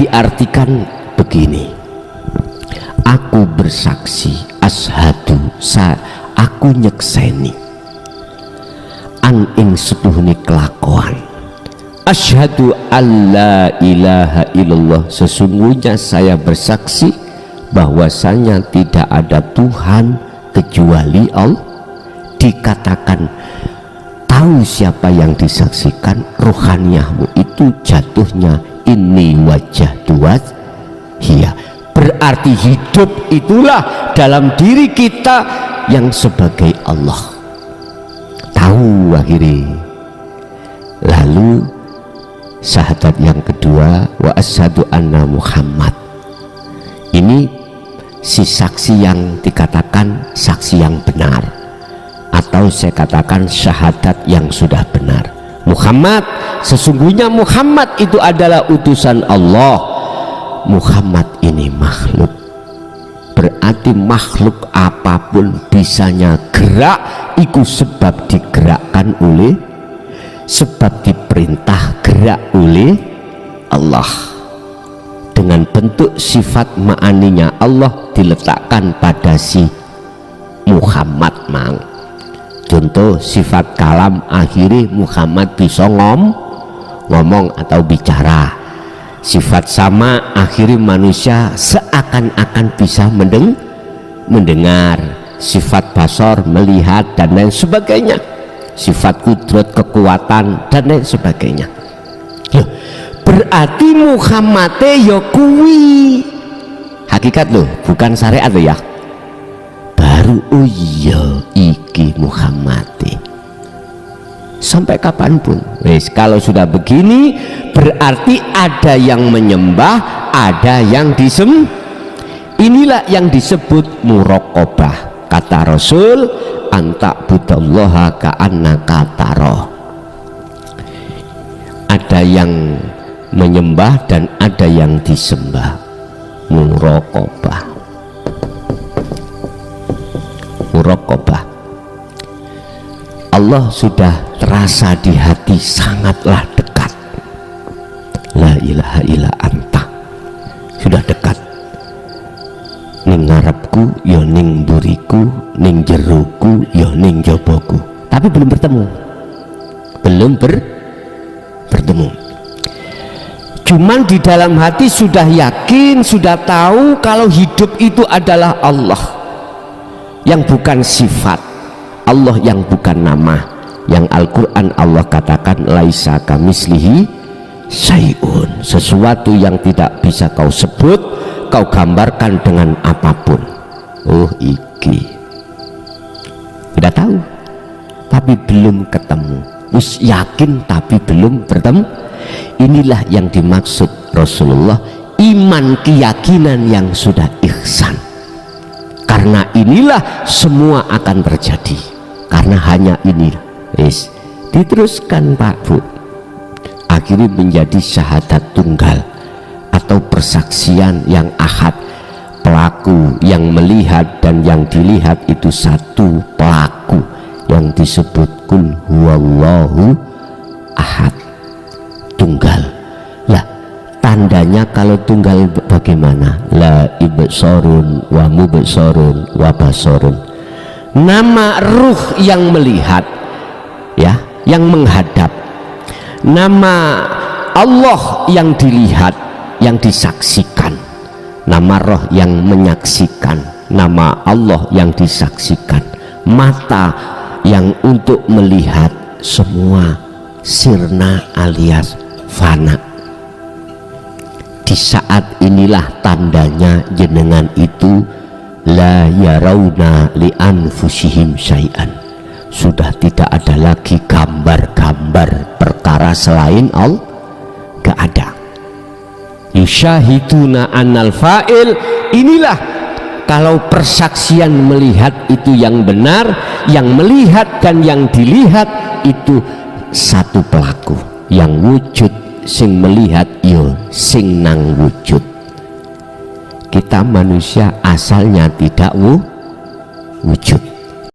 diartikan begini, aku bersaksi, ashadu, aku nyekseni an ing setuhni kelakuan, asyhadu alla ilaha illallah, sesungguhnya saya bersaksi bahwasanya tidak ada Tuhan kecuali Allah. Dikatakan tahu siapa yang disaksikan, rohaniyahmu itu jatuhnya ini wajah tuas hiya, berarti hidup itulah dalam diri kita yang sebagai Allah. Tahu akhirnya. Lalu syahadat yang kedua, wa asyhadu anna Muhammad, ini si saksi yang dikatakan saksi yang benar, atau saya katakan syahadat yang sudah benar. Muhammad, sesungguhnya Muhammad itu adalah utusan Allah. Muhammad ini makhluk, berarti makhluk apapun bisanya gerak, itu sebab digerakkan oleh, sebab diperintah gerak oleh Allah. Dengan bentuk sifat ma'aninya Allah diletakkan pada si Muhammad mang. Contoh sifat kalam, akhirnya Muhammad bisa ngomong atau bicara. Sifat sama, akhirnya manusia seakan-akan bisa mendengar. Sifat basor, melihat dan lain sebagainya. Sifat kudrat, kekuatan dan lain sebagainya. Loh, berarti Muhammad ya kuwi hakikat loh, bukan syariat loh ya. Baru oh iya iki Muhammad. Sampai kapanpun wes, kalau sudah begini berarti ada yang menyembah, ada yang inilah yang disebut muraqabah. Kata Rasul, anta budallaha ka'annaka taro. Ada yang menyembah dan ada yang disembah. Muraqabah. Muraqabah. Allah sudah terasa di hati, sangatlah dekat. La ilaha illa anta, sudah dekat. Ning ngarepku ya ning buriku, ning jeruku ya ning joboku, tapi belum bertemu, belum bertemu. Cuman di dalam hati sudah yakin, sudah tahu kalau hidup itu adalah Allah yang bukan sifat, Allah yang bukan nama, yang Al-Quran Allah katakan laisa kamislihi syai'un, sesuatu yang tidak bisa kau sebut, kau gambarkan dengan apapun. Oh iki sudah tahu tapi belum ketemu, wis yakin tapi belum bertemu. Inilah yang dimaksud Rasulullah, iman keyakinan yang sudah ihsan. Karena inilah semua akan terjadi, karena hanya ini. Wis diteruskan Pak Bu, akhirnya menjadi syahadat tunggal atau persaksian yang ahad. Pelaku yang melihat dan yang dilihat itu satu pelaku yang disebut kul huwallahu ahad, tunggal. Lah tandanya kalau tunggal bagaimana? La ibsorun wa mubsorun wa basorun. Nama ruh yang melihat, ya, yang menghadap. Nama Allah yang dilihat, yang disaksikan. Nama roh yang menyaksikan, nama Allah yang disaksikan. Mata yang untuk melihat, semua sirna alias fana. Di saat inilah tandanya jenengan itu la yarawna li anfusihim syai'an, sudah tidak ada lagi gambar-gambar perkara selain Allah, gak ada. Yusyahiduna annal fa'il, inilah kalau persaksian melihat itu yang benar, yang melihat dan yang dilihat itu satu pelaku, yang wujud sing melihat yo sing nang wujud. Kita manusia asalnya tidak wujud,